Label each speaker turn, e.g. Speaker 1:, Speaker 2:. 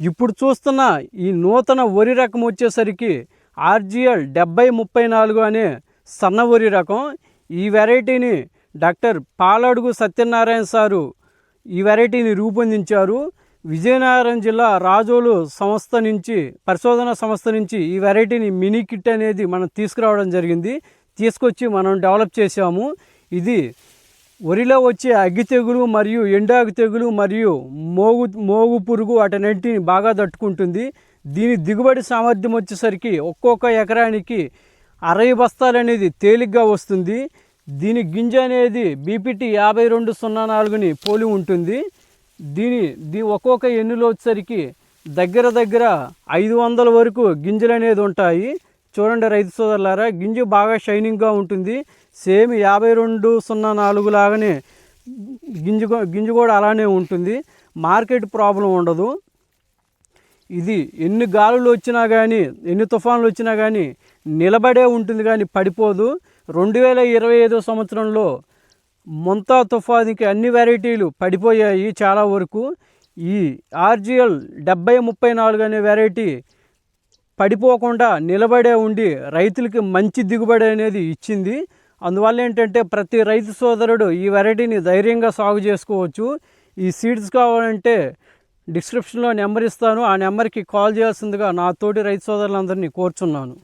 Speaker 1: ఇప్పుడు చూస్తున్న ఈ నూతన వరి రకం వచ్చేసరికి ఆర్జిఎల్ 7034 అనే సన్న వరి రకం. ఈ వెరైటీని డాక్టర్ పాలడుగు సత్యనారాయణ సారు ఈ వెరైటీని రూపొందించారు. విజయనగరం జిల్లా రాజోలు సంస్థ నుంచి, పరిశోధన సంస్థ నుంచి ఈ వెరైటీని మినీ కిట్ అనేది మనం తీసుకురావడం జరిగింది. తీసుకొచ్చి మనం డెవలప్ చేసాము. ఇది వరిలో వచ్చే అగ్గి తెగులు మరియు ఎండాకు తెగులు మరియు మోగు పురుగు వాటన్నింటిని బాగా తట్టుకుంటుంది. దీని దిగుబడి సామర్థ్యం వచ్చేసరికి ఒక్కొక్క ఎకరానికి 60 బస్తాలు అనేది తేలిగ్గా వస్తుంది. దీని గింజ అనేది బీపీటీ 5204ని పోలి ఉంటుంది. దీని ఒక్కొక్క ఎన్నులో వచ్చేసరికి దగ్గర 500 వరకు గింజలు అనేది ఉంటాయి. చూడండి రైతు సోదరులారా, గింజ బాగా షైనింగ్గా ఉంటుంది. సేమ్ 5204 లాగానే గింజ కూడా అలానే ఉంటుంది. మార్కెట్ ప్రాబ్లం ఉండదు. ఇది ఎన్ని గాలులు వచ్చినా కానీ, ఎన్ని తుఫాన్లు వచ్చినా కానీ నిలబడే ఉంటుంది, కానీ పడిపోదు. 2025 సంవత్సరంలో మొంతా తుఫానికి అన్ని వెరైటీలు పడిపోయాయి చాలా వరకు. ఈ ఆర్జిఎల్ 7034 అనే వెరైటీ పడిపోకుండా నిలబడే ఉండి రైతులకి మంచి దిగుబడి అనేది ఇచ్చింది. అందువల్ల ఏంటంటే ప్రతి రైతు సోదరుడు ఈ వెరైటీని ధైర్యంగా సాగు చేసుకోవచ్చు. ఈ సీడ్స్ కావాలంటే డిస్క్రిప్షన్లో నెంబర్ ఇస్తాను. ఆ నెంబర్కి కాల్ చేయాల్సిందిగా నా తోటి రైతు సోదరులందరినీ కోరుచున్నాను.